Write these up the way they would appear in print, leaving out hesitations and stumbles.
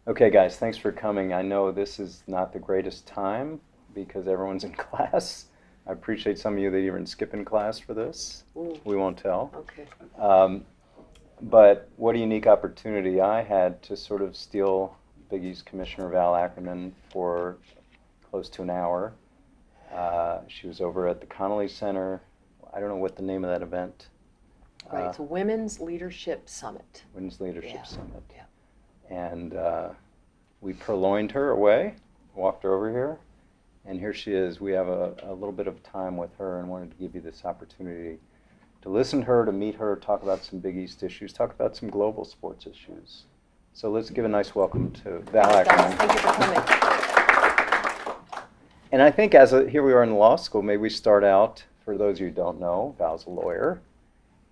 Okay, guys, thanks for coming. I know this is not the greatest time because everyone's in class. I appreciate some of you that even skip in class for this. Ooh, We won't tell. okay. Um, but what a unique opportunity I had to sort of steal Big East Commissioner Val Ackerman for close to an hour. She was over at the Connolly Center. I don't know what the name of that event. Right, it's a Women's Leadership Summit. Women's Leadership Yeah, Summit. yeah. And we purloined her away, walked her over here, and here she is. We have a little bit of time with her and wanted to give you this opportunity to listen to her, to meet her, talk about some Big East issues, talk about some global sports issues. So let's give a nice welcome to Val Thanks, guys. Ackerman. Thank you for coming. And I think here we are in law school, maybe we start out, for those of you who don't know, Val's a lawyer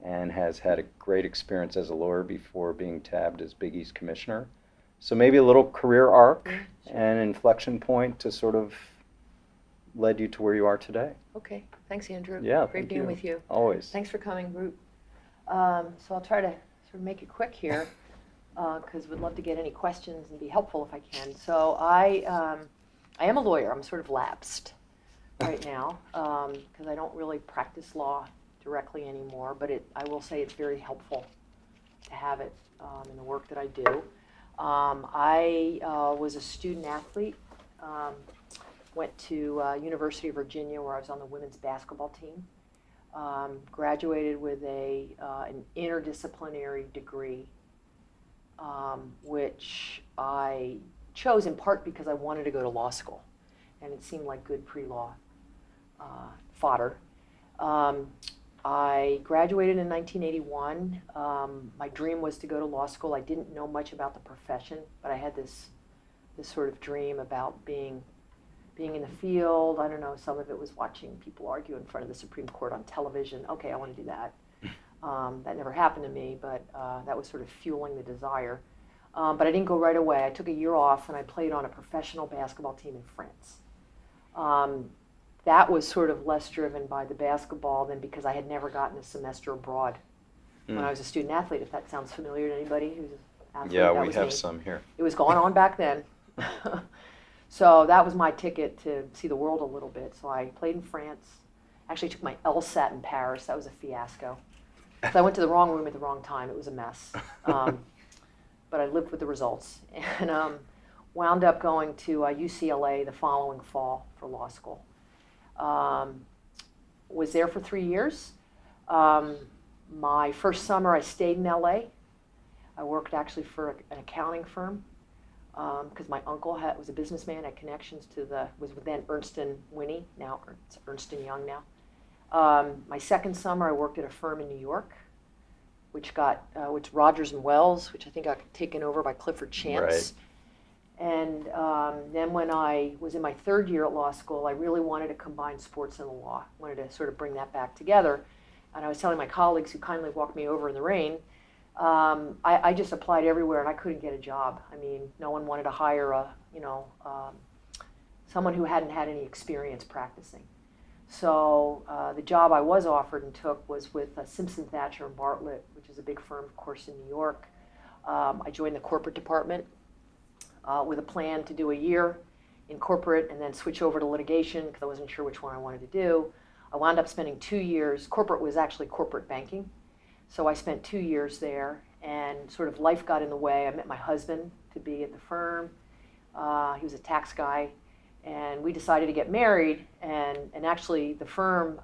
and has had a great experience as a lawyer before being tabbed as Big East Commissioner. So maybe a little career arc and inflection point to sort of led you to where you are today. Okay, thanks, Andrew. Yeah, Great being with you. Always. Thanks for coming, Root. So I'll try to sort of make it quick here because we'd love to get any questions and be helpful if I can. So I am a lawyer. I'm sort of lapsed right now because I don't really practice law directly anymore, but I will say it's very helpful to have it in the work that I do. I was a student athlete, went to University of Virginia where I was on the women's basketball team, graduated with an interdisciplinary degree, which I chose in part because I wanted to go to law school, and it seemed like good pre-law fodder. I graduated in 1981. My dream was to go to law school. I didn't know much about the profession, but I had this sort of dream about being in the field. I don't know, some of it was watching people argue in front of the Supreme Court on television. Okay, I want to do that. That never happened to me, but that was sort of fueling the desire. But I didn't go right away. I took a year off and I played on a professional basketball team in France. That was sort of less driven by the basketball than because I had never gotten a semester abroad when I was a student athlete, if that sounds familiar to anybody who's an athlete. Yeah, that we was have me. some here. It was going on back then. So that was my ticket to see the world a little bit. So I played in France. Actually took my LSAT in Paris. That was a fiasco. So I went to the wrong room at the wrong time. It was a mess. But I lived with the results. And wound up going to UCLA the following fall for law school. Was there for 3 years. My first summer I stayed in LA. I worked actually for an accounting firm because my uncle was a businessman, had connections was then Ernst & Winnie, now it's Ernst & Young now. My second summer I worked at a firm in New York, which Rogers & Wells, which I think got taken over by Clifford Chance. Right. And then when I was in my third year at law school, I really wanted to combine sports and the law. I wanted to sort of bring that back together. And I was telling my colleagues who kindly walked me over in the rain, I just applied everywhere and I couldn't get a job. I mean, no one wanted to hire someone who hadn't had any experience practicing. So the job I was offered and took was with Simpson Thacher and Bartlett, which is a big firm, of course, in New York. I joined the corporate department with a plan to do a year in corporate and then switch over to litigation because I wasn't sure which one I wanted to do. I wound up spending 2 years. Corporate was actually corporate banking. So I spent 2 years there and sort of life got in the way. I met my husband to be at the firm. He was a tax guy. And we decided to get married. And actually the firm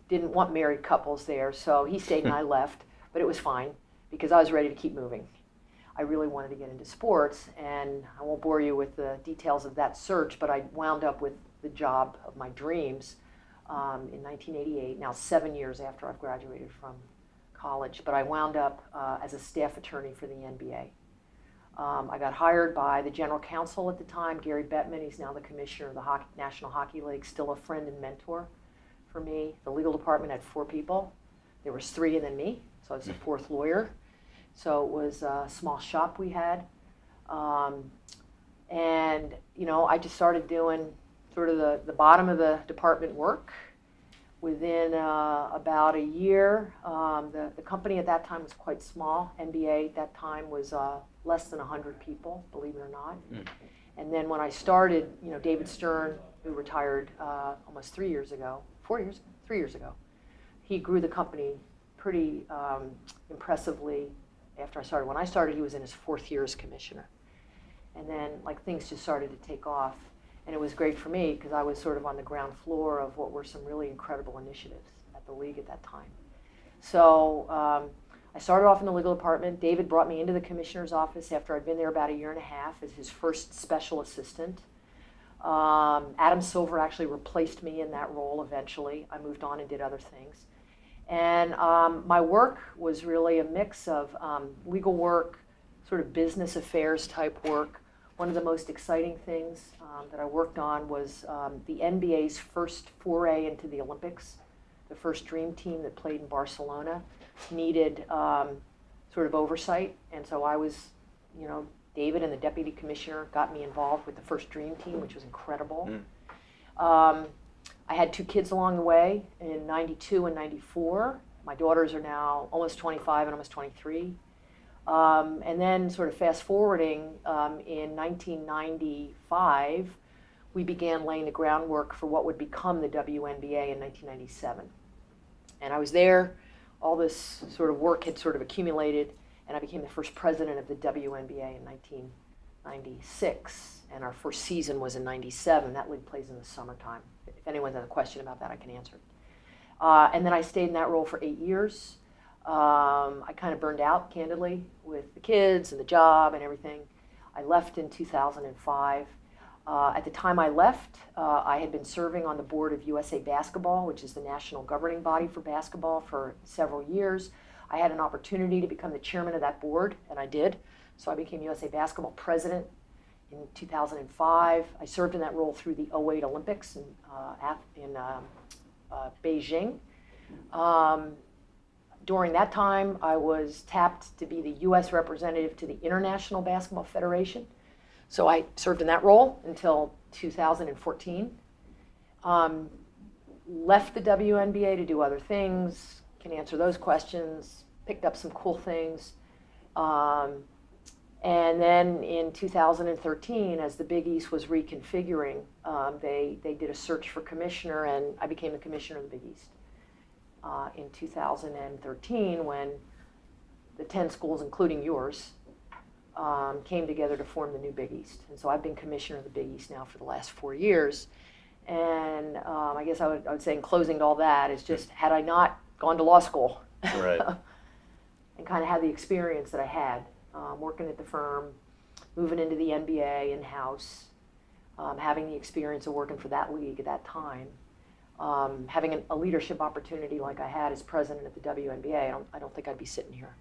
didn't want married couples there. So he stayed and I left. But it was fine because I was ready to keep moving. I really wanted to get into sports, and I won't bore you with the details of that search, but I wound up with the job of my dreams in 1988, now 7 years after I've graduated from college. But I wound up as a staff attorney for the NBA. I got hired by the general counsel at the time, Gary Bettman. He's now the commissioner of the National Hockey League, still a friend and mentor for me. The legal department had 4 people. There was 3 and then me, so I was the 4th lawyer. So it was a small shop we had. And, I just started doing sort of the bottom of the department work. Within about a year, the company at that time was quite small. NBA at that time was less than 100 people, believe it or not. Mm. And then when I started, David Stern, who retired almost 3 years ago, 3 years ago, he grew the company pretty impressively after I started. When I started, he was in his 4th year as commissioner. And then things just started to take off. And it was great for me because I was sort of on the ground floor of what were some really incredible initiatives at the league at that time. So I started off in the legal department. David brought me into the commissioner's office after I'd been there about 1.5 years as his first special assistant. Adam Silver actually replaced me in that role eventually. I moved on and did other things. And my work was really a mix of legal work, sort of business affairs type work. One of the most exciting things that I worked on was the NBA's first foray into the Olympics. The first dream team that played in Barcelona needed sort of oversight. And so I was, David and the deputy commissioner got me involved with the first dream team, which was incredible. I had 2 kids along the way in 92 and 94. My daughters are now almost 25 and almost 23. And then sort of fast forwarding, in 1995, we began laying the groundwork for what would become the WNBA in 1997. And I was there, all this sort of work had sort of accumulated, and I became the first president of the WNBA in 1996. And our first season was in 97. That league plays in the summertime. If anyone has a question about that, I can answer it. And then I stayed in that role for 8 years. I kind of burned out, candidly, with the kids and the job and everything. I left in 2005. At the time I left, I had been serving on the board of USA Basketball, which is the national governing body for basketball, for several years. I had an opportunity to become the chairman of that board, and I did. So I became USA Basketball president in 2005. I served in that role through the '08 Olympics in Beijing. During that time, I was tapped to be the U.S. representative to the International Basketball Federation. So I served in that role until 2014. Left the WNBA to do other things, can answer those questions, picked up some cool things. And then in 2013, as the Big East was reconfiguring, they did a search for commissioner, and I became the commissioner of the Big East. In 2013, when the 10 schools, including yours, came together to form the new Big East. And so I've been commissioner of the Big East now for the last 4 years. And I guess I would say in closing to all that is just, had I not gone to law school Right. and kind of had the experience that I had, working at the firm, moving into the NBA in-house, having the experience of working for that league at that time, having a leadership opportunity like I had as president of the WNBA, I don't think I'd be sitting here.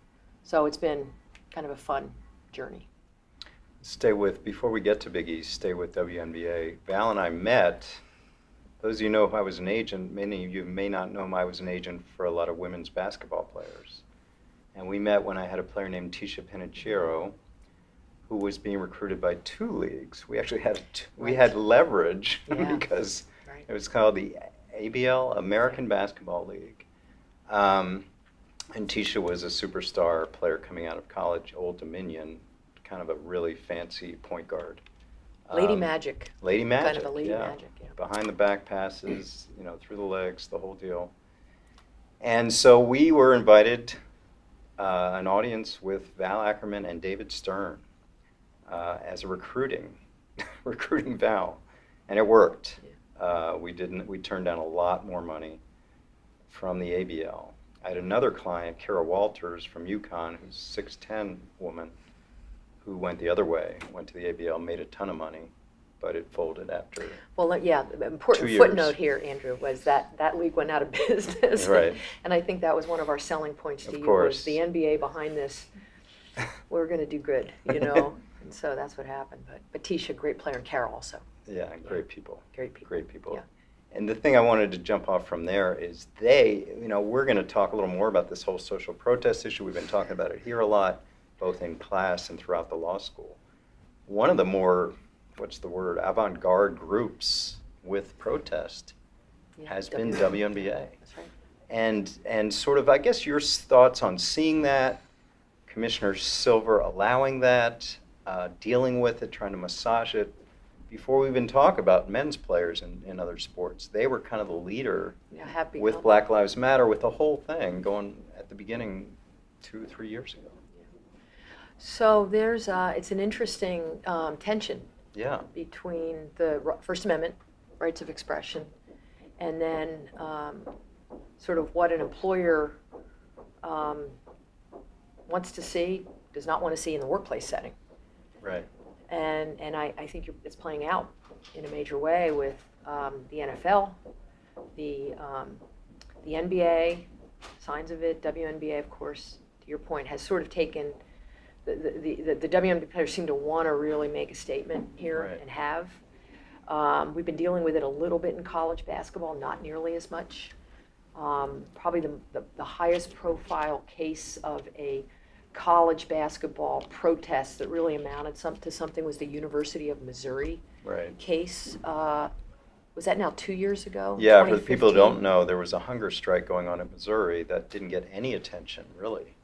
So it's been kind of a fun journey. Before we get to Big East, stay with WNBA. Val and I met. Those of you know I was an agent. Many of you may not know I was an agent for a lot of women's basketball players. And we met when I had a player named Tisha Penicheiro, who was being recruited by 2 leagues. We actually had we had leverage because it was called the ABL, American Basketball League. And Tisha was a superstar player coming out of college, Old Dominion, kind of a really fancy point guard. Lady Magic. Lady Magic. Kind of a Lady Magic, yeah. Behind the back passes, through the legs, the whole deal. And so we were invited, an audience with Val Ackerman and David Stern as a recruiting Val, and it worked. We turned down a lot more money from the ABL. I had another client, Kara Walters from UConn, who's a 6'10" woman, who went the other way, went to the ABL, made a ton of money, but it folded after. Well, yeah, the important 2 years. footnote here, Andrew, was that league went out of business. Right. And I think that was one of our selling points to Of you, course. was the NBA behind this. We're going to do good, And so that's what happened. But Tisha, great player, and Carol also. Yeah, great people. Great people. Great people. Yeah. And the thing I wanted to jump off from there is we're going to talk a little more about this whole social protest issue. We've been talking about it here a lot, both in class and throughout the law school. One of the more, avant-garde groups with protest has been WNBA. That's right. And sort of, I guess, your thoughts on seeing that, Commissioner Silver allowing that, dealing with it, trying to massage it. Before we even talk about men's players in other sports, they were kind of the leader Happy with Black Lives Matter, with the whole thing going at the beginning 2-3 years ago. So there's it's an interesting tension Yeah. between the First Amendment, rights of expression, and then sort of what an employer wants to see, does not want to see in the workplace setting. Right. And I think it's playing out in a major way with the NFL, the NBA, signs of it, WNBA, of course, to your point, has sort of taken, the WNBA players seem to want to really make a statement here, Right. and have. We've been dealing with it a little bit in college basketball, not nearly as much. Probably the highest profile case of a college basketball protest that really amounted to something was the University of Missouri Right. case. Was that now 2 years ago? Yeah, for the people who 2015? don't know, there was a hunger strike going on in Missouri that didn't get any attention, really,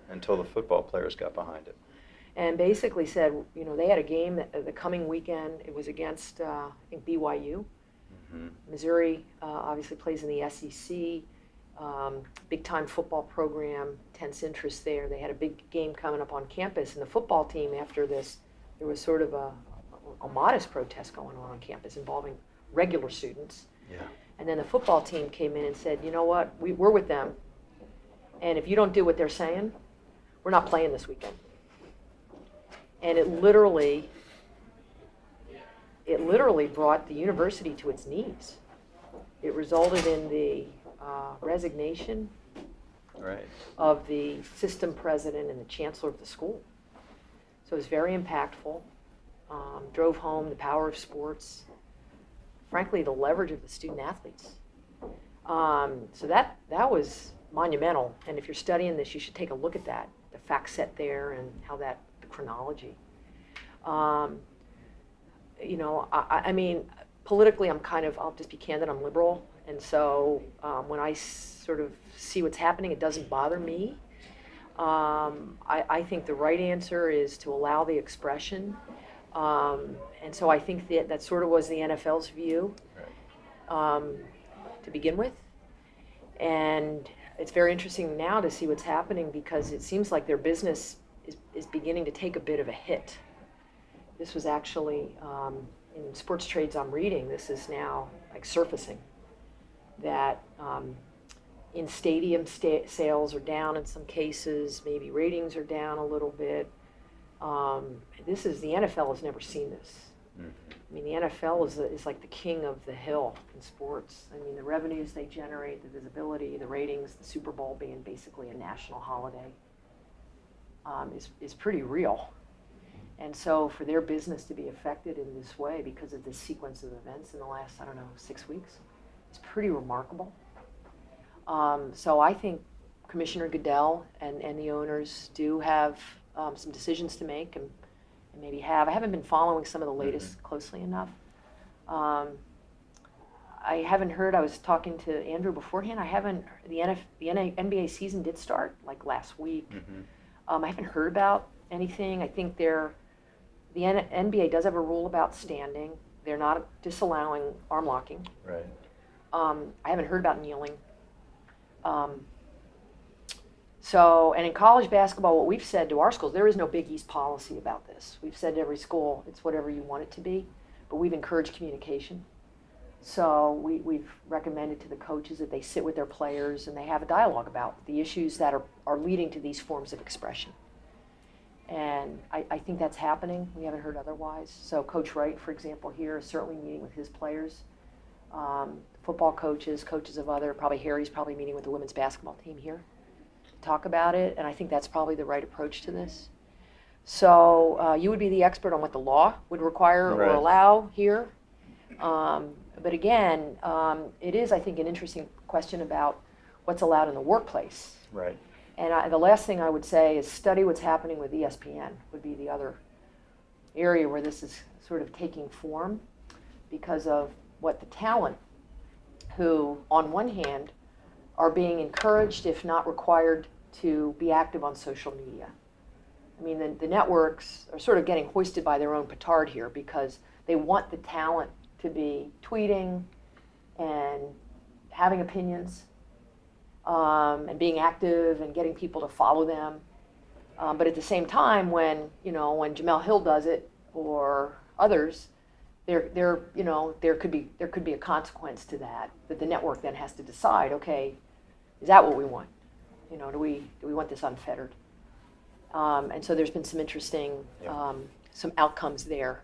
until the football players got behind it. And basically said, they had a game the coming weekend. It was against, I think, BYU. Mm-hmm. Missouri obviously plays in the SEC, big-time football program, tense interest there. They had a big game coming up on campus, and the football team, after this, there was sort of a modest protest going on campus involving regular students. Yeah. And then the football team came in and said, you know what, we're with them, and if you don't do what they're saying, we're not playing this weekend. And it literally brought the university to its knees. It resulted in the resignation Right. of the system president and the chancellor of the school. So it was very impactful. Drove home the power of sports, frankly, the leverage of the student athletes. So that was monumental. And if you're studying this, you should take a look at that, the fact set there and how the chronology. I mean, politically, I'll just be candid, I'm liberal. And so when I sort of see what's happening, it doesn't bother me. I think the right answer is to allow the expression. And so I think that sort of was the NFL's view to begin with. And it's very interesting now to see what's happening because it seems like their business is beginning to take a bit of a hit. This was actually, in sports trades I'm reading, this is now like surfacing. That in stadium sales are down in some cases, maybe ratings are down a little bit. The NFL has never seen this. Mm-hmm. I mean, the NFL is like the king of the hill in sports. I mean, the revenues they generate, the visibility, the ratings, the Super Bowl being basically a national holiday is pretty real. And so for their business to be affected in this way because of this sequence of events in the last, 6 weeks, it's pretty remarkable. So I think Commissioner Goodell and the owners do have some decisions to make and maybe have. I haven't been following some of the latest closely enough. I haven't heard, I was talking to Andrew beforehand, the NBA season did start like last week. Mm-hmm. I haven't heard about anything. I think the NBA does have a rule about standing. They're not disallowing arm locking. Right. I haven't heard about kneeling. And in college basketball, what we've said to our schools, there is no Big East policy about this. We've said to every school, it's whatever you want it to be, but we've encouraged communication. So we've recommended to the coaches that they sit with their players and they have a dialogue about the issues that are leading to these forms of expression. And I think that's happening. We haven't heard otherwise. So Coach Wright, for example, here is certainly meeting with his players. Football coaches of other, probably Harry's probably meeting with the women's basketball team here to talk about it. And I think that's probably the right approach to this. So you would be the expert on what the law would require or allow here. But again, it is, I think, an interesting question about what's allowed in the workplace. Right. And the last thing I would say is study what's happening with ESPN would be the other area where this is sort of taking form because of what the talent who, on one hand, are being encouraged, if not required, to be active on social media. I mean, the networks are sort of getting hoisted by their own petard here because they want the talent to be tweeting and having opinions and being active and getting people to follow them. But at the same time, when Jamel Hill does it or others, there could be a consequence to that the network then has to decide. Okay, is that what we want? Do we want this unfettered? And so there's been some interesting some outcomes there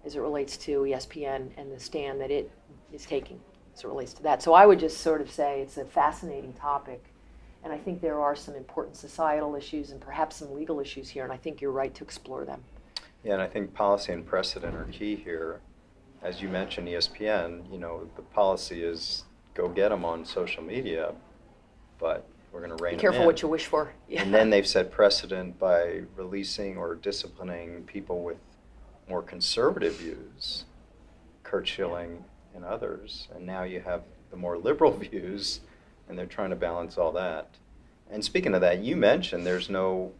as it relates to ESPN and the stand that it is taking as it relates to that. So I would just sort of say it's a fascinating topic, and I think there are some important societal issues and perhaps some legal issues here, and I think you're right to explore them. Yeah, and I think policy and precedent are key here. As you mentioned, ESPN, the policy is go get them on social media, but we're going to rein Be them careful in. what you wish for. Yeah. And then they've set precedent by releasing or disciplining people with more conservative views, Kurt Schilling and others. And now you have the more liberal views, and they're trying to balance all that. And speaking of that, you mentioned there's no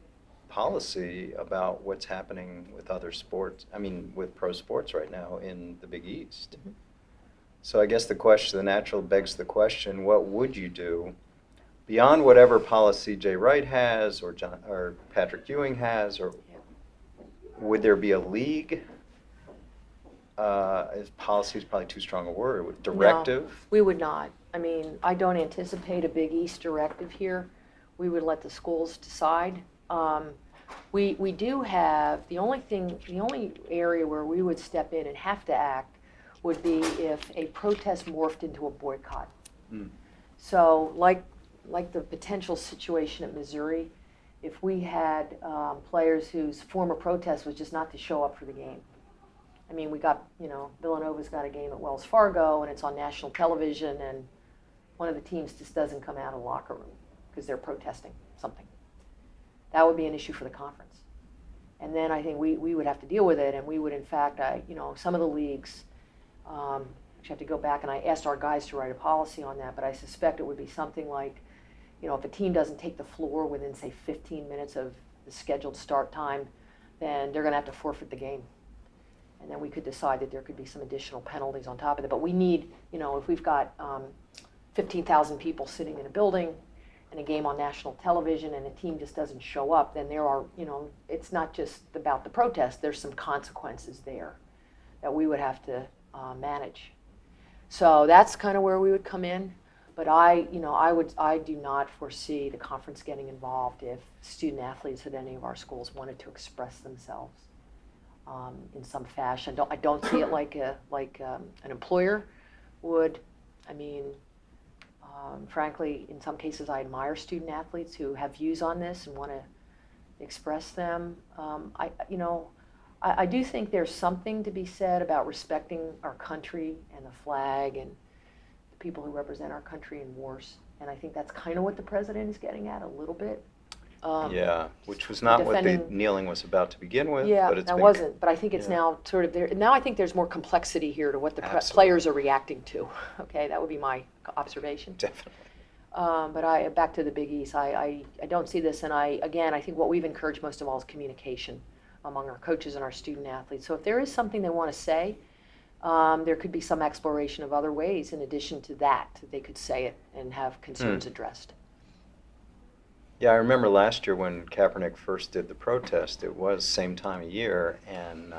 policy about what's happening with other sports, with pro sports right now in the Big East. Mm-hmm. So I guess the natural begs the question, what would you do beyond whatever policy Jay Wright has or Patrick Ewing has, or would there be a league? Policy is probably too strong a word. Directive? No, we would not. I don't anticipate a Big East directive here. We would let the schools decide. We do have, the only area where we would step in and have to act would be if a protest morphed into a boycott. Mm. So like the potential situation at Missouri, if we had players whose form of protest was just not to show up for the game. We got, Villanova's got a game at Wells Fargo and it's on national television and one of the teams just doesn't come out of the locker room because they're protesting something. That would be an issue for the conference. And then I think we would have to deal with it, and we would, in fact, some of the leagues, actually have to go back, and I asked our guys to write a policy on that, but I suspect it would be something like, if a team doesn't take the floor within, say, 15 minutes of the scheduled start time, then they're going to have to forfeit the game. And then we could decide that there could be some additional penalties on top of it. But we need, if we've got 15,000 people sitting in a building, and a game on national television and a team just doesn't show up, then there are, it's not just about the protest, there's some consequences there that we would have to manage. So that's kind of where we would come in, but I do not foresee the conference getting involved if student athletes at any of our schools wanted to express themselves in some fashion. I don't see it like an employer would. Frankly, in some cases, I admire student athletes who have views on this and want to express them. I do think there's something to be said about respecting our country and the flag and the people who represent our country in wars. And I think that's kind of what the president is getting at a little bit. Which was not what the kneeling was about to begin with. Yeah, but that wasn't. But I think it's now sort of there. Now I think there's more complexity here to what the players are reacting to. Okay, that would be my observation. Definitely. But back to the Big East, I don't see this, and I think what we've encouraged most of all is communication among our coaches and our student athletes. So if there is something they want to say, there could be some exploration of other ways in addition to that they could say it and have concerns addressed. Yeah, I remember last year when Kaepernick first did the protest, it was same time of year, and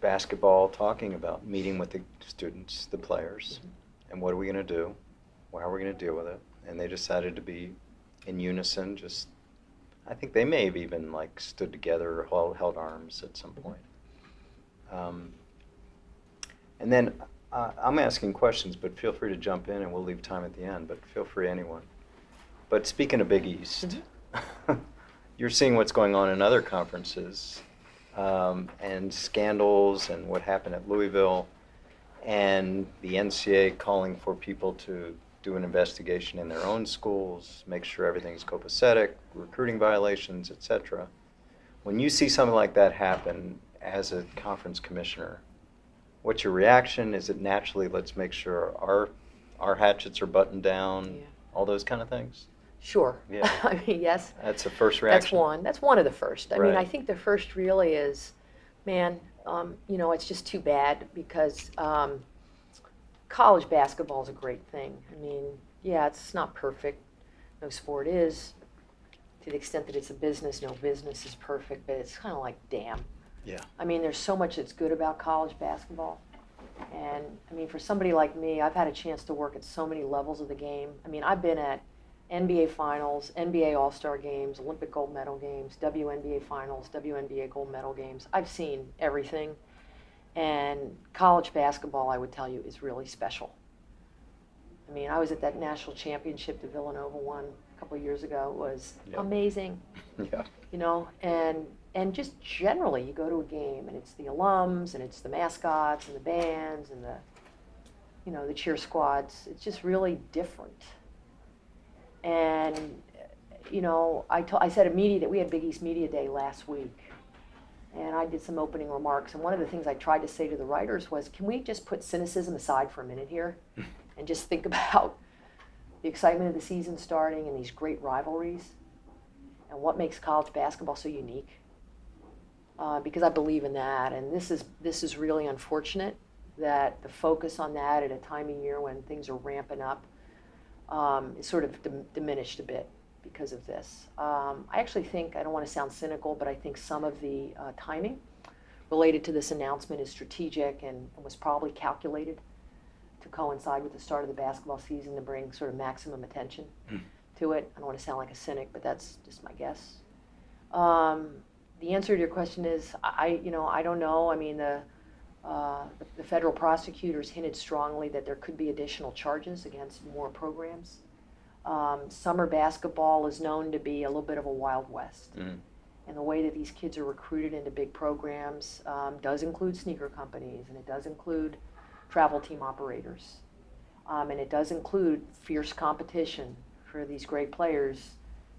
basketball talking about meeting with the students, the players, and what are we going to do, how are we going to deal with it, and they decided to be in unison. I think they may have even stood together or held arms at some point. And then I'm asking questions, but feel free to jump in, and we'll leave time at the end, but feel free, anyone. But speaking of Big East, you're seeing what's going on in other conferences, and scandals and what happened at Louisville, and the NCAA calling for people to do an investigation in their own schools, make sure everything's copacetic, recruiting violations, etc. When you see something like that happen as a conference commissioner, what's your reaction? Is it naturally, let's make sure our hatchets are buttoned down, all those kind of things? Sure. Yeah. I mean, yes. That's the first That's reaction. one. That's one of the first. I mean, Right. I think the first really is, man, it's just too bad because college basketball is a great thing. I mean, yeah, it's not perfect. No sport is. To the extent that it's a business, no business is perfect, but it's kind of like, damn. Yeah. I mean, there's so much that's good about college basketball. And, I mean, for somebody like me, I've had a chance to work at so many levels of the game. I mean, I've been at NBA Finals, NBA All-Star Games, Olympic gold medal games, WNBA Finals, WNBA gold medal games. I've seen everything. And college basketball, I would tell you, is really special. I mean, I was at that national championship that Villanova won a couple of years ago. It was amazing. Yeah. And just generally, you go to a game, and it's the alums, and it's the mascots, and the bands, and the cheer squads. It's just really different. And, I said that we had Big East Media Day last week, and I did some opening remarks. And one of the things I tried to say to the writers was, can we just put cynicism aside for a minute here and just think about the excitement of the season starting and these great rivalries and what makes college basketball so unique? Because I believe in that, and this is really unfortunate that the focus on that at a time of year when things are ramping up is sort of diminished a bit because of this. I actually think, I don't want to sound cynical, but I think some of the timing related to this announcement is strategic and was probably calculated to coincide with the start of the basketball season to bring sort of maximum attention to it. I don't want to sound like a cynic, but that's just my guess. The answer to your question is, I don't know. I mean, the federal prosecutors hinted strongly that there could be additional charges against more programs. Summer basketball is known to be a little bit of a Wild West. And the way that these kids are recruited into big programs does include sneaker companies, and it does include travel team operators. And it does include fierce competition for these great players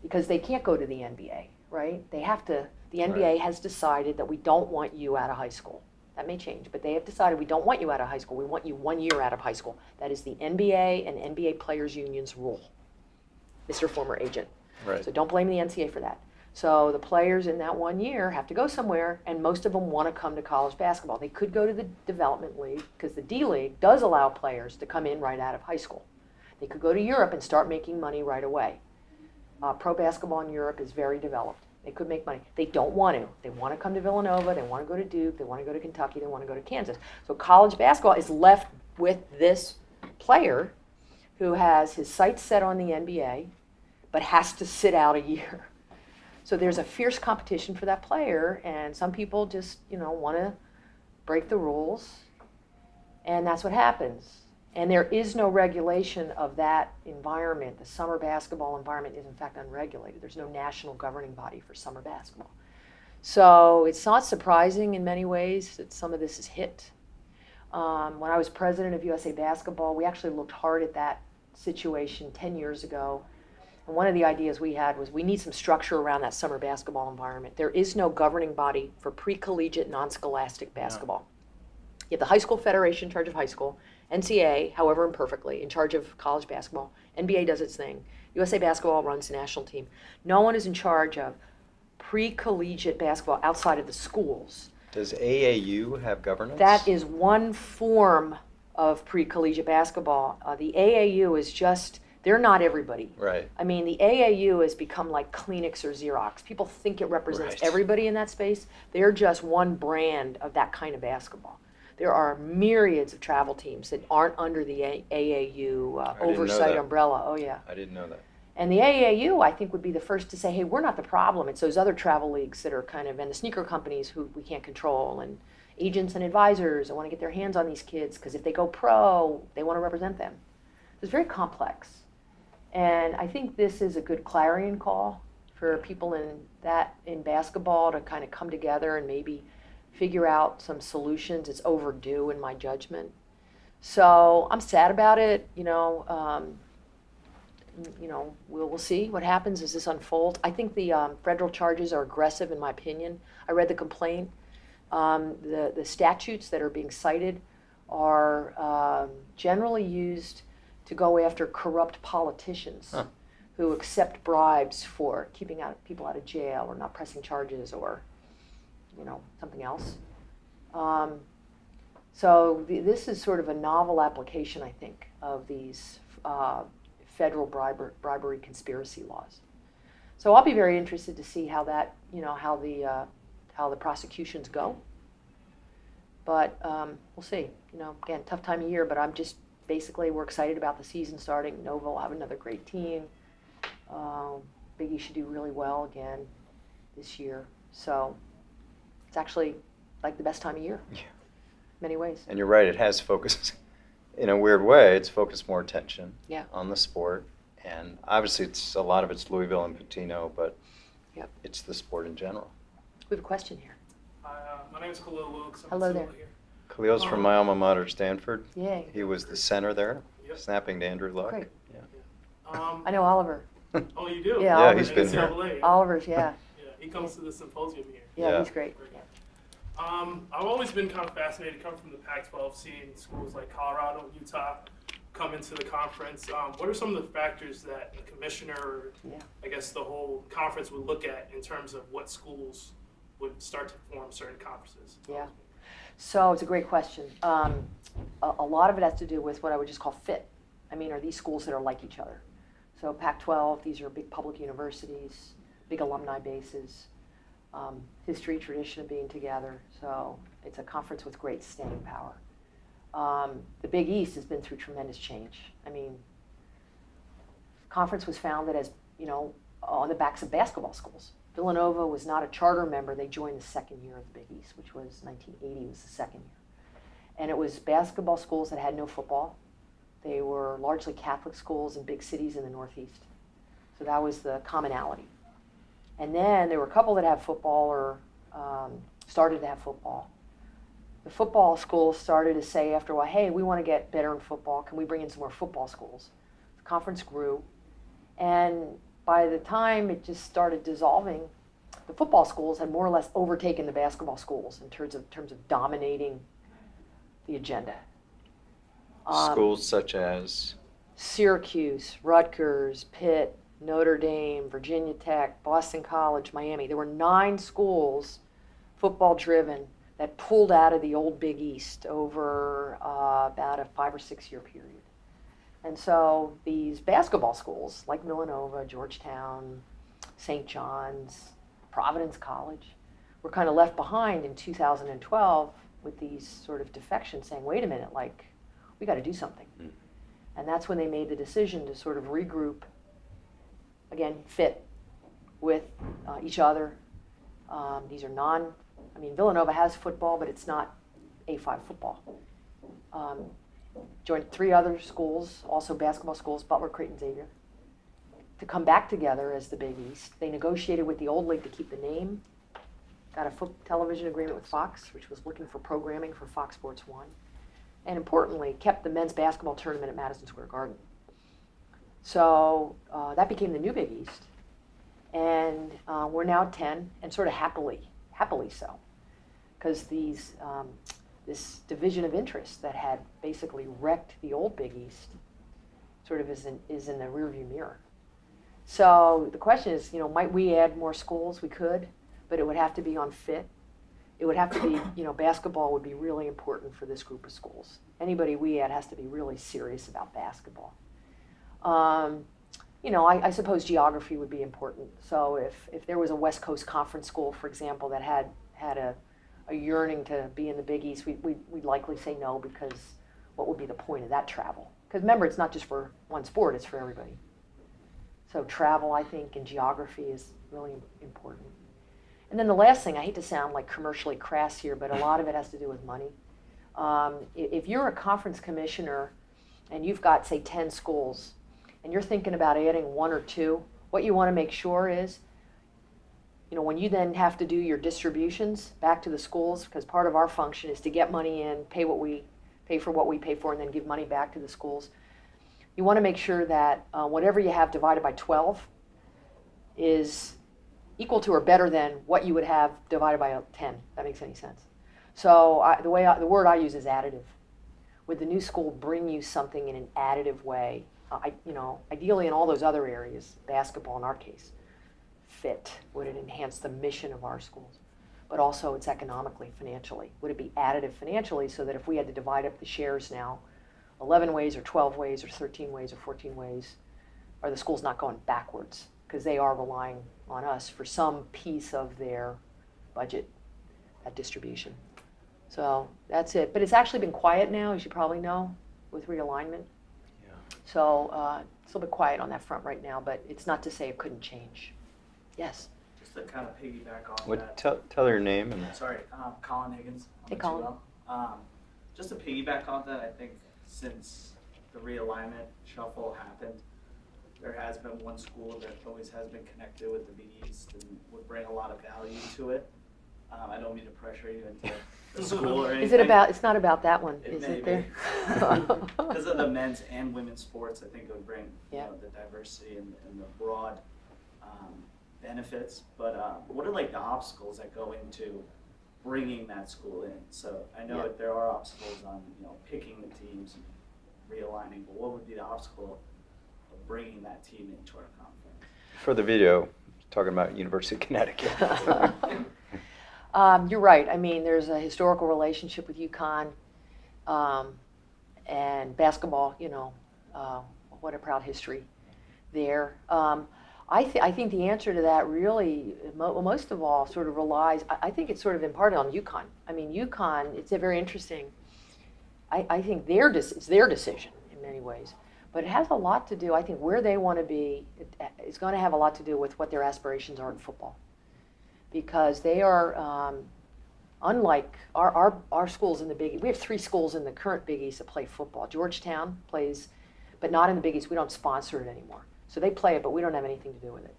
because they can't go to the NBA, right? They have to. The NBA has decided that we don't want you out of high school. That may change, but they have decided we don't want you out of high school. We want you 1 year out of high school. That is the NBA and NBA Players Union's rule, Mr. Former Agent. Right. So don't blame the NCAA for that. So the players in that 1 year have to go somewhere, and most of them want to come to college basketball. They could go to the development league because the D League does allow players to come in right out of high school. They could go to Europe and start making money right away. Pro basketball in Europe is very developed. They could make money. They don't want to. They want to come to Villanova. They want to go to Duke. They want to go to Kentucky. They want to go to Kansas. So college basketball is left with this player who has his sights set on the NBA, but has to sit out a year. So there's a fierce competition for that player, and some people just, want to break the rules, and that's what happens. And there is no regulation of that environment. The summer basketball environment is, in fact, unregulated. There's no national governing body for summer basketball. So it's not surprising in many ways that some of this is hit. When I was president of USA Basketball, we actually looked hard at that situation 10 years ago. And one of the ideas we had was we need some structure around that summer basketball environment. There is no governing body for pre-collegiate, non-scholastic basketball. No. You have the High School Federation in charge of high school, NCAA, however imperfectly, in charge of college basketball. NBA does its thing. USA Basketball runs the national team. No one is in charge of pre-collegiate basketball outside of the schools. Does AAU have governance? That is one form of pre-collegiate basketball. The AAU is just, they're not everybody. Right. I mean, the AAU has become like Kleenex or Xerox. People think it represents everybody in that space. They're just one brand of that kind of basketball. There are myriads of travel teams that aren't under the AAU oversight umbrella. Oh, yeah. I didn't know that. And the AAU, I think, would be the first to say, hey, we're not the problem. It's those other travel leagues that are kind of, and the sneaker companies who we can't control, and agents and advisors that want to get their hands on these kids, because if they go pro, they want to represent them. It's very complex. And I think this is a good clarion call for people in basketball to kind of come together and maybe figure out some solutions. It's overdue in my judgment. So I'm sad about it. We'll see what happens as this unfolds. I think the federal charges are aggressive, in my opinion. I read the complaint. The statutes that are being cited are generally used to go after corrupt politicians. Huh. who accept bribes for keeping people out of jail or not pressing charges or, something else. So this is sort of a novel application, I think, of these federal bribery conspiracy laws. So I'll be very interested to see how that, how the prosecutions go. But we'll see. Again, tough time of year, but we're excited about the season starting. Nova will have another great team. Big East should do really well again this year. So it's actually like the best time of year. Yeah. Many ways. And you're right, it has focused, in a weird way, it's focused more attention on the sport. And obviously a lot of it's Louisville and Patino, but it's the sport in general. We have a question here. My name is Khalil Wilkes. Hello there. Here. Khalil's from my alma mater, Stanford. Yay. He was the center there, Yep. snapping to Andrew Luck. Great. Yeah. I know Oliver. Oh, you do? Yeah, Oliver's been here. NCAA. Oliver's, yeah. Yeah, he comes to the symposium here. Yeah, he's great. Yeah. I've always been kind of fascinated, coming from the Pac-12, seeing schools like Colorado and Utah come into the conference. What are some of the factors that the commissioner, or I guess the whole conference, would look at in terms of what schools would start to form certain conferences? Yeah. So it's a great question. A lot of it has to do with what I would just call fit. I mean, are these schools that are like each other? So Pac-12, these are big public universities, big alumni bases, history, tradition of being together. So it's a conference with great staying power. The Big East has been through tremendous change. I mean, conference was founded as, on the backs of basketball schools. Villanova was not a charter member. They joined the second year of the Big East, which was 1980 was the second year. And it was basketball schools that had no football. They were largely Catholic schools in big cities in the Northeast. So that was the commonality. And then there were a couple that had football or started to have football. The football schools started to say after a while, hey, we want to get better in football. Can we bring in some more football schools? The conference grew. And by the time it just started dissolving, the football schools had more or less overtaken the basketball schools in terms of dominating the agenda. Schools such as? Syracuse, Rutgers, Pitt, Notre Dame, Virginia Tech, Boston College, Miami. There were 9 schools, football-driven, that pulled out of the old Big East over about a 5 or 6 year period. And so these basketball schools, like Villanova, Georgetown, St. John's, Providence College, were kind of left behind in 2012 with these sort of defections saying, wait a minute, we got to do something. Mm. And that's when they made the decision to sort of regroup, again, fit with each other. These are Villanova has football, but it's not A5 football. Joined 3 other schools, also basketball schools, Butler, Creighton, Xavier, to come back together as the Big East. They negotiated with the old league to keep the name, got a television agreement with Fox, which was looking for programming for Fox Sports 1, and importantly, kept the men's basketball tournament at Madison Square Garden. So that became the new Big East, and we're now 10, and sort of happily so, because this division of interest that had basically wrecked the old Big East sort of is in the rearview mirror. So the question is, might we add more schools? We could, but it would have to be on fit. It would have to be, basketball would be really important for this group of schools. Anybody we add has to be really serious about basketball. I suppose geography would be important. So if there was a West Coast Conference school, for example, that had a yearning to be in the Big East, we'd likely say no, because what would be the point of that travel? Because remember, it's not just for one sport, it's for everybody. So travel, I think, and geography is really important. And then the last thing, I hate to sound like commercially crass here, but a lot of it has to do with money. If you're a conference commissioner and you've got, say, 10 schools, and you're thinking about adding 1 or 2, what you want to make sure is, when you then have to do your distributions back to the schools, because part of our function is to get money in, pay for what we pay for, and then give money back to the schools. You want to make sure that whatever you have divided by 12 is equal to or better than what you would have divided by 10. If that makes any sense. So the word I use is additive. Would the new school bring you something in an additive way ideally in all those other areas, basketball in our case, fit? Would it enhance the mission of our schools? But also it's economically, financially. Would it be additive financially so that if we had to divide up the shares now 11 ways or 12 ways or 13 ways or 14 ways, are the schools not going backwards? Because they are relying on us for some piece of their budget, that distribution. So that's it. But it's actually been quiet now, as you probably know, with realignment. Yeah. So it's a little bit quiet on that front right now, but it's not to say it couldn't change. Yes. Just to kind of piggyback off What, that. tell your name and Sorry, Colin Higgins. Hey, Colin. Just to piggyback off that, I think since the realignment shuffle happened, there has been one school that always has been connected with the Big East and would bring a lot of value to it. I don't mean to pressure you into the school or anything. Is it about, it's not about that one, It is may it be. there? Because of the men's and women's sports, I think it would bring Yeah. the diversity and the broad benefits. But what are like the obstacles that go into bringing that school in? So I know Yeah. that there are obstacles on picking the teams and realigning, but what would be the obstacle of bringing that team into our conference? for the video, talking about University of Connecticut. You're right. I mean, there's a historical relationship with UConn and basketball, what a proud history there. I think the answer to that really, most of all, sort of relies, I think it's sort of imparted on UConn. I mean, UConn, it's a very interesting, I think it's their decision in many ways. But it has a lot to do, I think, where they want to be, it's going to have a lot to do with what their aspirations are in football. Because they are, unlike our schools in the Big East, we have 3 schools in the current Big East that play football. Georgetown plays, but not in the Big East. We don't sponsor it anymore. So they play it, but we don't have anything to do with it.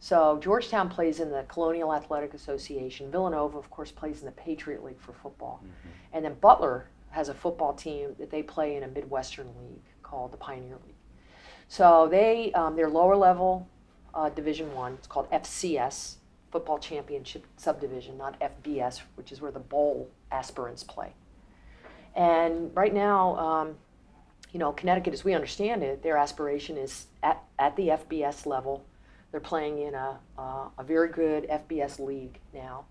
So Georgetown plays in the Colonial Athletic Association. Villanova, of course, plays in the Patriot League for football. Mm-hmm. And then Butler has a football team that they play in a Midwestern league called the Pioneer League. So they're lower level Division I. It's called FCS, Football Championship Subdivision, not FBS, which is where the bowl aspirants play. And right now, Connecticut, as we understand it, their aspiration is at the FBS level. They're playing in a very good FBS league now.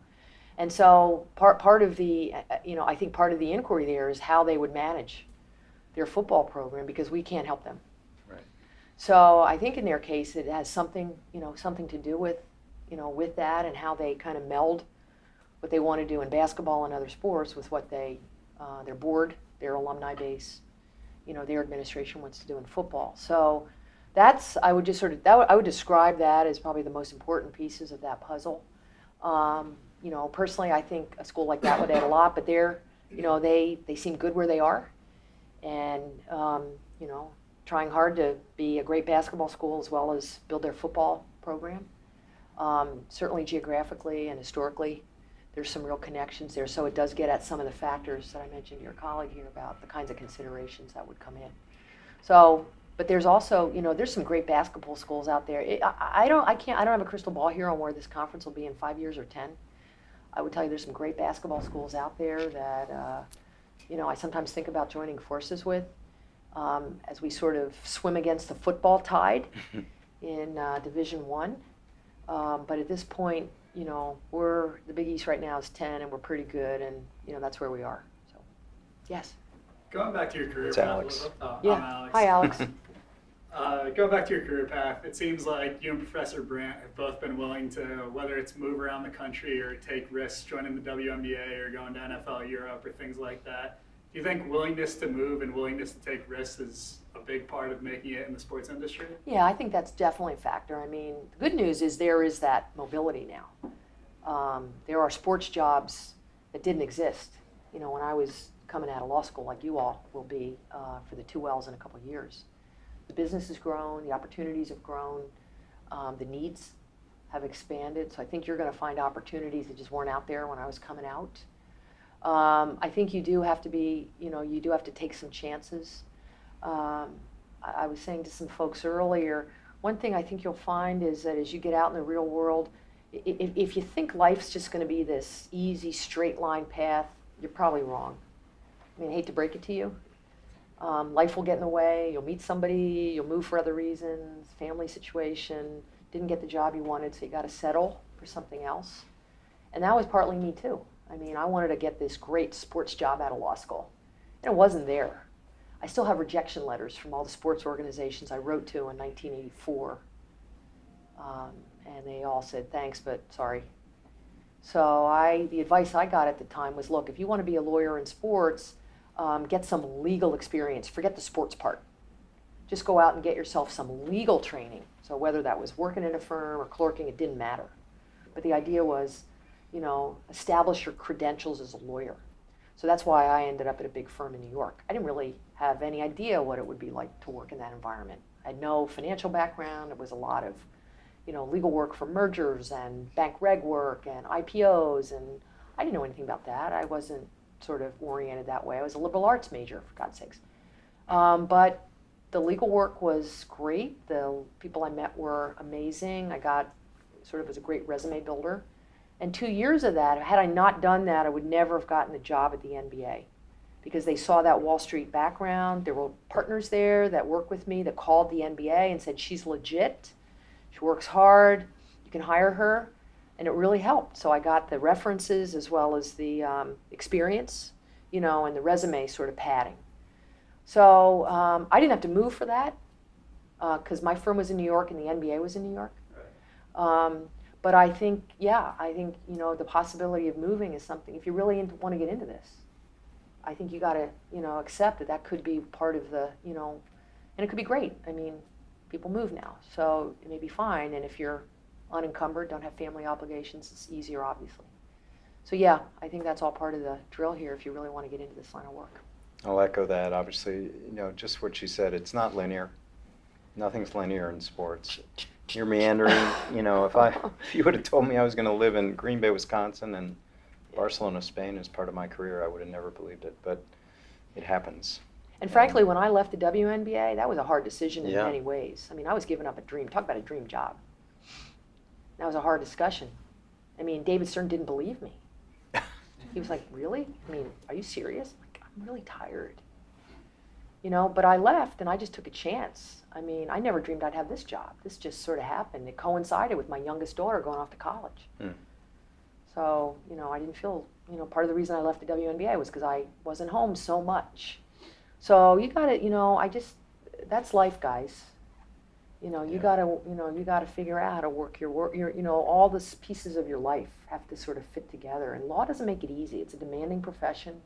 And so part of the, I think part of the inquiry there is how they would manage their football program, because we can't help them. Right. So I think in their case it has something to do with, with that and how they kind of meld what they want to do in basketball and other sports with what their board, their alumni base, their administration wants to do in football. So I would describe that as probably the most important pieces of that puzzle. Personally, I think a school like that would add a lot, but they seem good where they are, and trying hard to be a great basketball school as well as build their football program. Certainly geographically and historically, there's some real connections there. So it does get at some of the factors that I mentioned to your colleague here about the kinds of considerations that would come in. So, but there's also, there's some great basketball schools out there. I don't have a crystal ball here on where this conference will be in 5 years or 10. I would tell you there's some great basketball schools out there that, I sometimes think about joining forces with as we sort of swim against the football tide in Division I. But at this point, the Big East right now is 10, and we're pretty good, and that's where we are. So, yes. Going back to your career It's path Alex. a little bit. Yeah. I'm Alex. Hi, Alex. Going back to your career path, it seems like you and Professor Brandt have both been willing to, whether it's move around the country or take risks joining the WNBA or going to NFL Europe or things like that. Do you think willingness to move and willingness to take risks is a big part of making it in the sports industry? Yeah, I think that's definitely a factor. I mean, the good news is there is that mobility now. There are sports jobs that didn't exist, when I was coming out of law school, like you all will be for the 2Ls in a couple of years. The business has grown, the opportunities have grown, the needs have expanded. So I think you're going to find opportunities that just weren't out there when I was coming out. I think you do have to be, you do have to take some chances. I was saying to some folks earlier, one thing I think you'll find is that as you get out in the real world, if you think life's just going to be this easy, straight line path, you're probably wrong. I mean, I hate to break it to you, Life will get in the way. You'll meet somebody. You'll move for other reasons. Family situation. Didn't get the job you wanted, so you got to settle for something else. And that was partly me too. I mean, I wanted to get this great sports job out of law school, and it wasn't there. I still have rejection letters from all the sports organizations I wrote to in 1984, and they all said thanks, but sorry. So the advice I got at the time was, look, if you want to be a lawyer in sports, get some legal experience. Forget the sports part. Just go out and get yourself some legal training. So whether that was working in a firm or clerking, it didn't matter. But the idea was, establish your credentials as a lawyer. So that's why I ended up at a big firm in New York. I didn't really have any idea what it would be like to work in that environment. I had no financial background. It was a lot of, legal work for mergers and bank reg work and IPOs, and I didn't know anything about that. I wasn't sort of oriented that way. I was a liberal arts major, for God's sakes. But the legal work was great. The people I met were amazing. I got was a great resume builder. And 2 years of that, had I not done that, I would never have gotten the job at the NBA, because they saw that Wall Street background. There were partners there that worked with me that called the NBA and said, she's legit, she works hard, you can hire her, and it really helped. So I got the references as well as the experience, and the resume sort of padding. So I didn't have to move for that, because my firm was in New York and the NBA was in New York. But I think, the possibility of moving is something, if you really want to get into this, I think you got to, accept that could be part of the, and it could be great. I mean, people move now, so it may be fine. And if you're unencumbered, don't have family obligations, it's easier, obviously. So yeah, I think that's all part of the drill here if you really want to get into this line of work. I'll echo that. Obviously, just what she said, it's not linear. Nothing's linear in sports. You're meandering. If you would have told me I was going to live in Green Bay, Wisconsin, and Barcelona, Spain as part of my career, I would have never believed it. But it happens. And frankly, when I left the WNBA, that was a hard decision in Yeah. many ways. I mean, I was giving up a dream. Talk about a dream job. That was a hard discussion. I mean, David Stern didn't believe me. He was like, really? I mean, are you serious? I'm like, I'm really tired. But I left and I just took a chance. I mean, I never dreamed I'd have this job. This just sort of happened. It coincided with my youngest daughter going off to college. So, I didn't feel, part of the reason I left the WNBA was because I wasn't home so much. So you got to, that's life, guys. You got to figure out how to work your work. All the pieces of your life have to sort of fit together. And law doesn't make it easy. It's a demanding profession.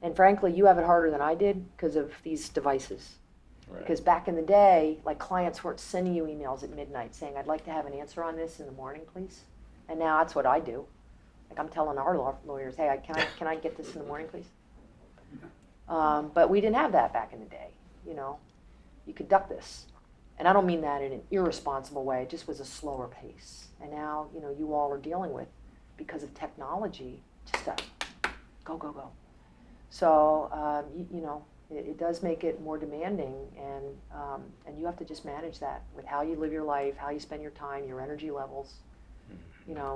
And frankly, you have it harder than I did because of these devices. Right. Because back in the day, clients weren't sending you emails at midnight saying, I'd like to have an answer on this in the morning, please. And now that's what I do. I'm telling our lawyers, hey, can I get this in the morning, please? But we didn't have that back in the day. You could duck this. And I don't mean that in an irresponsible way. It just was a slower pace. And now, you all are dealing with, because of technology, just a go, go, go. So, it does make it more demanding, and you have to just manage that with how you live your life, how you spend your time, your energy levels,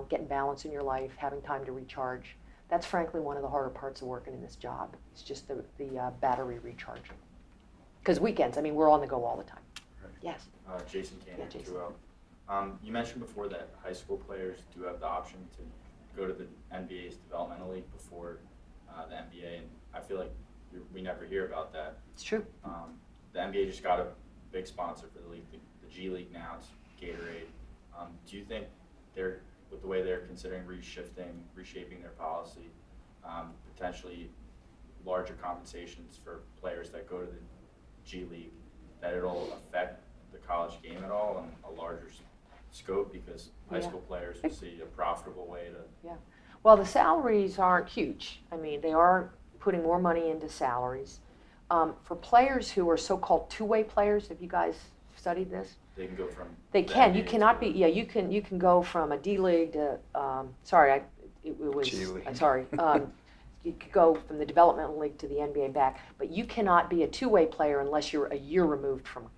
getting balance in your life, having time to recharge. That's frankly one of the harder parts of working in this job. It's just the battery recharging. Because weekends, we're on the go all the time. Right. Yes. Jason Cannon, Yeah, Jason. 2-0. You mentioned before that high school players do have the option to go to the NBA's developmental league before the NBA, and I feel like we never hear about that. It's true. The NBA just got a big sponsor for the league, the G League now, it's Gatorade. Do you think with the way they're considering reshaping their policy, potentially larger compensations for players that go to the G League, that it'll affect the college game at all in a larger scope, because high school players will see a profitable way to... Yeah. Well, the salaries aren't huge. They are putting more money into salaries. For players who are so-called two-way players, have you guys studied this? They can go from... They can. You NBA cannot to- be. Yeah, you can go from a D League to. It was. G League. Sorry. You could go from the developmental league to the NBA back, but you cannot be a two-way player unless you're a year removed from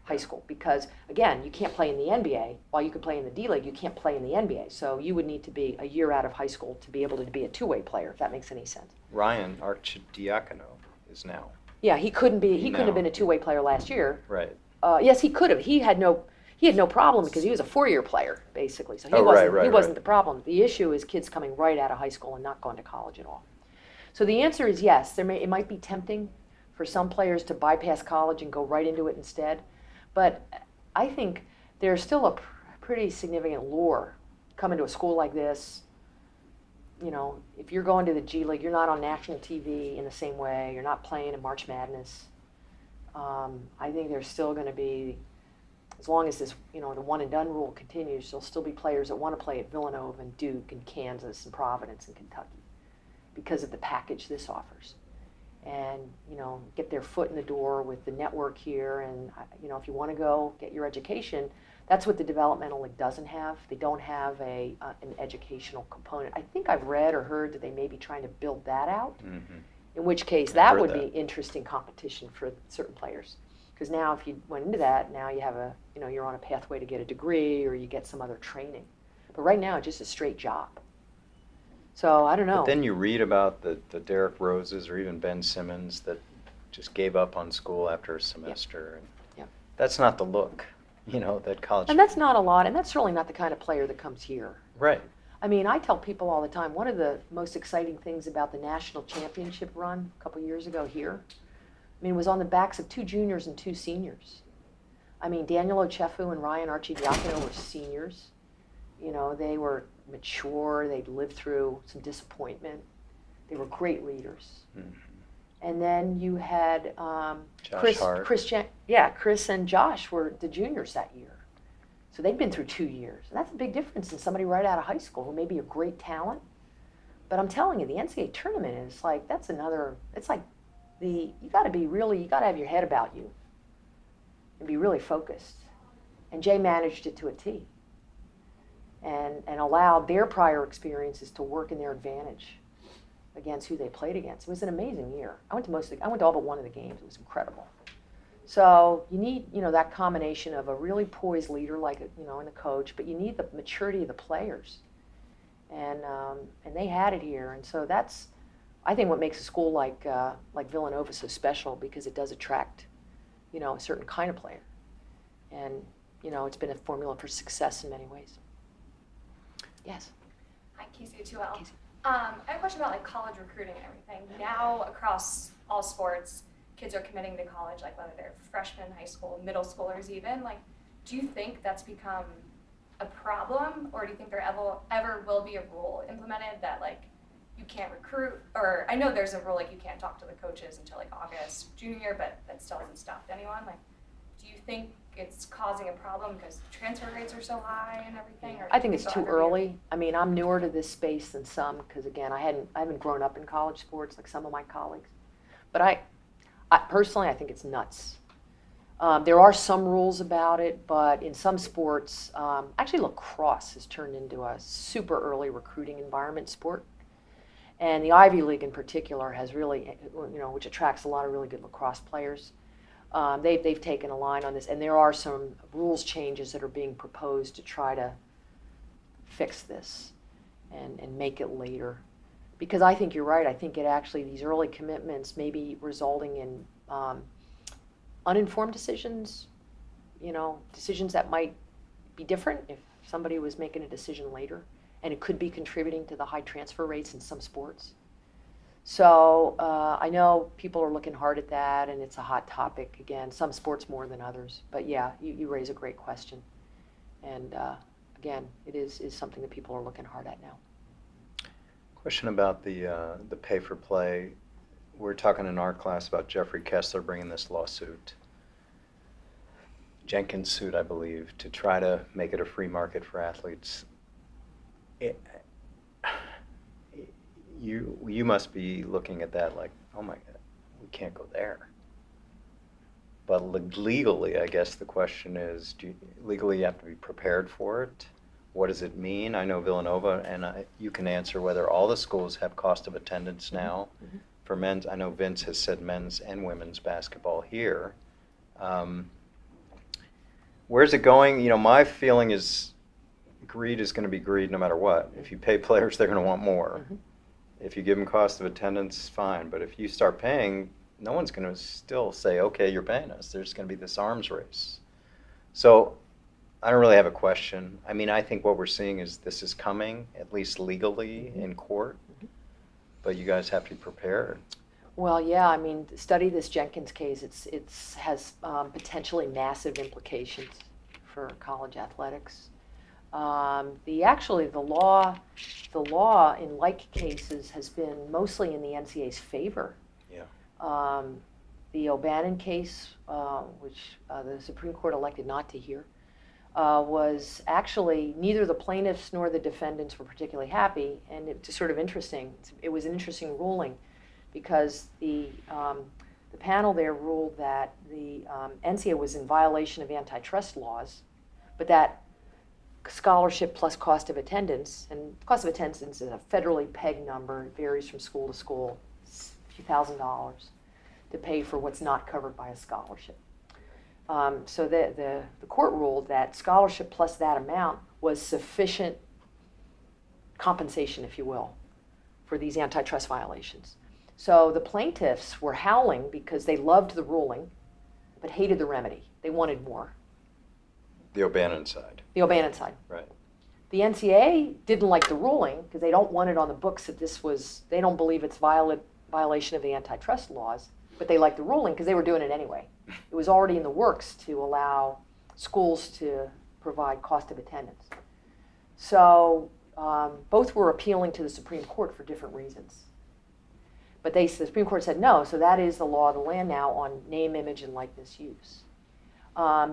high school. Because again, you can't play in the NBA while you can play in the D League. You can't play in the NBA. So you would need to be a year out of high school to be able to be a two-way player, if that makes any sense. Ryan Archidiakono is now. Yeah, he couldn't have No. been a two-way player last year. Right. Yes, he could have. He had no problem because he was a four-year player, basically. So he Oh, wasn't right, he wasn't right. the problem. The issue is kids coming right out of high school and not going to college at all. So the answer is yes. It might be tempting for some players to bypass college and go right into it instead. But I think there's still a pretty significant lure coming to a school like this. You know, if you're going to the G League, you're not on national TV in the same way. You're not playing in March Madness. I think there's still going to be, as long as this, the one and done rule continues, there'll still be players that want to play at Villanova and Duke and Kansas and Providence and Kentucky because of the package this offers. And, get their foot in the door with the network here. And, if you want to go get your education, that's what the developmental league doesn't have. They don't have an educational component. I think I've read or heard that they may be trying to build that out. Mm-hmm. In which case, I've that heard would that. be interesting competition for certain players. Because now, if you went into that, now you have you're on a pathway to get a degree or you get some other training. But right now, it's just a straight job. So I don't know. But then you read about the Derrick Roses or even Ben Simmons that just gave up on school after a semester. And Yep. That's not the look, that college. And that's not a lot, and that's really not the kind of player that comes here. Right. I mean, I tell people all the time, one of the most exciting things about the national championship run a couple years ago here, it was on the backs of two juniors and two seniors. Daniel Ochefu and Ryan Archidiakono were seniors. They were mature. They'd lived through some disappointment. They were great leaders. Mm-hmm. And then you had Josh Hart. Chris and Josh were the juniors that year. So they'd been through 2 years. And that's a big difference in somebody right out of high school who may be a great talent. But I'm telling you, the NCAA tournament is like, you got to have your head about you and be really focused. And Jay managed it to a T and allowed their prior experiences to work in their advantage against who they played against. It was an amazing year. I went to all but one of the games. It was incredible. So you need, that combination of a really poised leader like, and a coach, but you need the maturity of the players. And they had it here. And so that's, I think, what makes a school like Villanova so special, because it does attract, a certain kind of player. And, it's been a formula for success in many ways. Yes. Hi, Casey Tuel. Casey. I have a question about college recruiting and everything. Now across all sports, kids are committing to college, whether they're freshmen, high school, middle schoolers even. Do you think that's become a problem, or do you think there ever will be a rule implemented that you can't recruit? Or I know there's a rule you can't talk to the coaches until August junior year, but that still hasn't stopped anyone. Do you think it's causing a problem because transfer rates are so high and everything? Or I think it's they'll too ever be a- early. I'm newer to this space than some, because again, I haven't grown up in college sports like some of my colleagues. But I personally, I think it's nuts. There are some rules about it, but in some sports, actually lacrosse has turned into a super early recruiting environment sport. And the Ivy League in particular has really, which attracts a lot of really good lacrosse players. They've taken a line on this, and there are some rules changes that are being proposed to try to fix this and make it later. Because I think you're right. I think these early commitments may be resulting in uninformed decisions, decisions that might be different if somebody was making a decision later. And it could be contributing to the high transfer rates in some sports. So I know people are looking hard at that, and it's a hot topic, again, some sports more than others. But yeah, you raise a great question. And again, it is something that people are looking hard at now. Question about the pay for play. We're talking in our class about Jeffrey Kessler bringing this lawsuit, Jenkins suit, I believe, to try to make it a free market for athletes. You must be looking at that like, oh my God, we can't go there. But legally, I guess the question is, legally you have to be prepared for it? What does it mean? I know Villanova, and you can answer whether all the schools have cost of attendance now. Mm-hmm. For men's, I know Vince has said men's and women's basketball here. Where's it going? My feeling is greed is going to be greed no matter what. If you pay players, they're going to want more. Mm-hmm. If you give them cost of attendance, fine. But if you start paying no one's going to still say, okay, you're paying us. There's going to be this arms race. So I don't really have a question. I mean, I think what we're seeing is this is coming, at least legally in court, but you guys have to be prepared. Well, yeah, I mean, study this Jenkins case. It's has potentially massive implications for college athletics. The law in like cases has been mostly in the NCAA's favor. Yeah. The O'Bannon case, which the Supreme Court elected not to hear, was actually neither the plaintiffs nor the defendants were particularly happy, and it's sort of interesting. It was an interesting ruling because the panel there ruled that the NCAA was in violation of antitrust laws, but that scholarship plus cost of attendance, and cost of attendance is a federally pegged number, it varies from school to school, it's a few $1,000s to pay for what's not covered by a scholarship. So the court ruled that scholarship plus that amount was sufficient compensation, if you will, for these antitrust violations. So the plaintiffs were howling because they loved the ruling, but hated the remedy. They wanted more. The O'Bannon side. The O'Bannon side. Right. The NCAA didn't like the ruling because they don't want it on the books that they don't believe it's violation of the antitrust laws, but they liked the ruling because they were doing it anyway. It was already in the works to allow schools to provide cost of attendance. So both were appealing to the Supreme Court for different reasons. But the Supreme Court said no, so that is the law of the land now on name, image, and likeness use.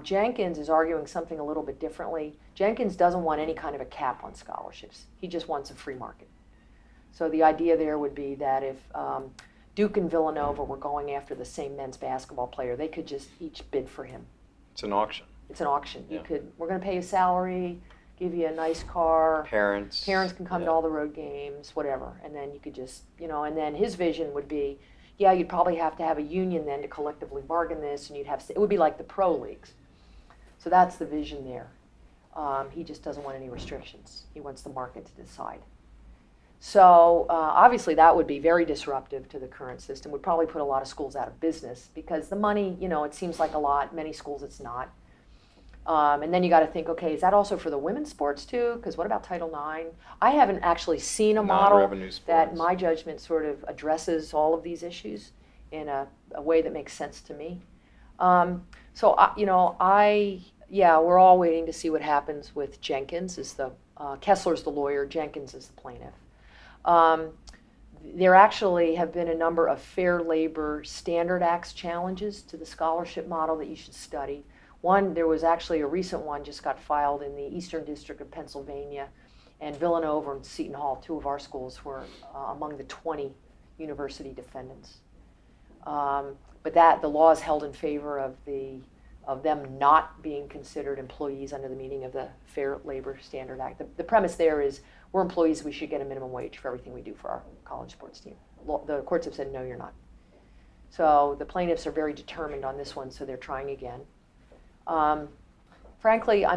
Jenkins is arguing something a little bit differently. Jenkins doesn't want any kind of a cap on scholarships. He just wants a free market. So the idea there would be that if Duke and Villanova were going after the same men's basketball player, they could just each bid for him. It's an auction. It's an auction. Yeah. We're going to pay you salary, give you a nice car. Parents. Parents can come yeah. to all the road games, whatever. And then you could just, and then his vision would be, yeah, you'd probably have to have a union then to collectively bargain this, and it would be like the pro leagues. So that's the vision there. He just doesn't want any restrictions. He wants the market to decide. So obviously that would be very disruptive to the current system, would probably put a lot of schools out of business because the money, it seems like a lot. Many schools it's not. And then you got to think, okay, is that also for the women's sports too? Because what about Title IX? I haven't actually seen a model Non-revenue that sports. my judgment sort of addresses all of these issues in a way that makes sense to me. We're all waiting to see what happens with Jenkins. Kessler's the lawyer, Jenkins is the plaintiff. There actually have been a number of Fair Labor Standard Acts challenges to the scholarship model that you should study. There was actually a recent one just got filed in the Eastern District of Pennsylvania, and Villanova and Seton Hall, two of our schools, were among the 20 university defendants. But the law is held in favor of them not being considered employees under the meaning of the Fair Labor Standard Act. The premise there is we're employees, we should get a minimum wage for everything we do for our college sports team. The courts have said, no, you're not. So the plaintiffs are very determined on this one, so they're trying again. Frankly,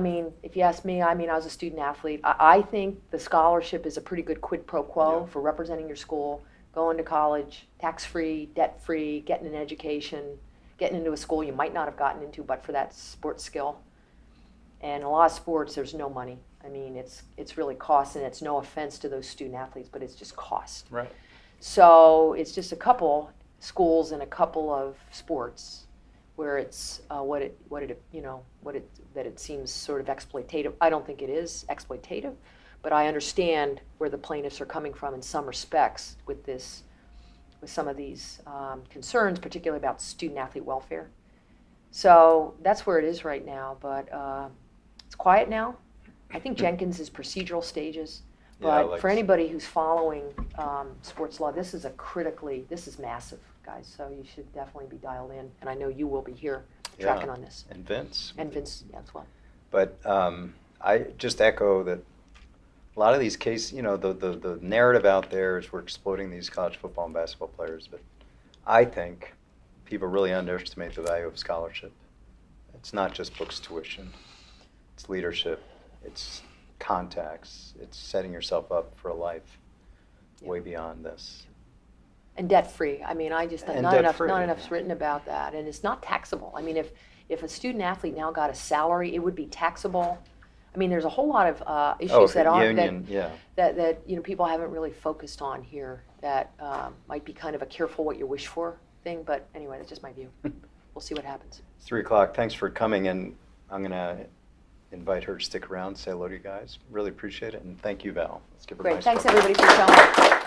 if you ask me, I was a student athlete. I think the scholarship is a pretty good quid pro quo for representing your school, going to college, tax-free, debt-free, getting an education, getting into a school you might not have gotten into but for that sports skill. And a lot of sports, there's no money. It's really cost, and it's no offense to those student athletes, but it's just cost. Right. So it's just a couple schools and a couple of sports where it's that it seems sort of exploitative. I don't think it is exploitative, but I understand where the plaintiffs are coming from in some respects with some of these concerns, particularly about student athlete welfare. So that's where it is right now, but it's quiet now. I think Jenkins is procedural stages, but for anybody who's following sports law, this is massive, guys, so you should definitely be dialed in, and I know you will be here tracking on this. And Vince. As well. But I just echo that a lot of these cases, the narrative out there is we're exploiting these college football and basketball players, but I think people really underestimate the value of scholarship. It's not just books, tuition. It's leadership. It's contacts. It's setting yourself up for a life way beyond this. And debt-free. I mean, I just, And not debt-free, enough's yeah. written about that, and it's not taxable. I mean, if a student athlete now got a salary, it would be taxable. I mean, there's a whole lot of Oh, issues if that a aren't, union, yeah. that people haven't really focused on here, that might be kind of a careful what you wish for thing, but anyway, that's just my view. We'll see what happens. It's 3 o'clock. Thanks for coming, and I'm going to invite her to stick around, say hello to you guys. Really appreciate it, and thank you, Val. Let's give her a Great, nice thanks round. everybody for showing up.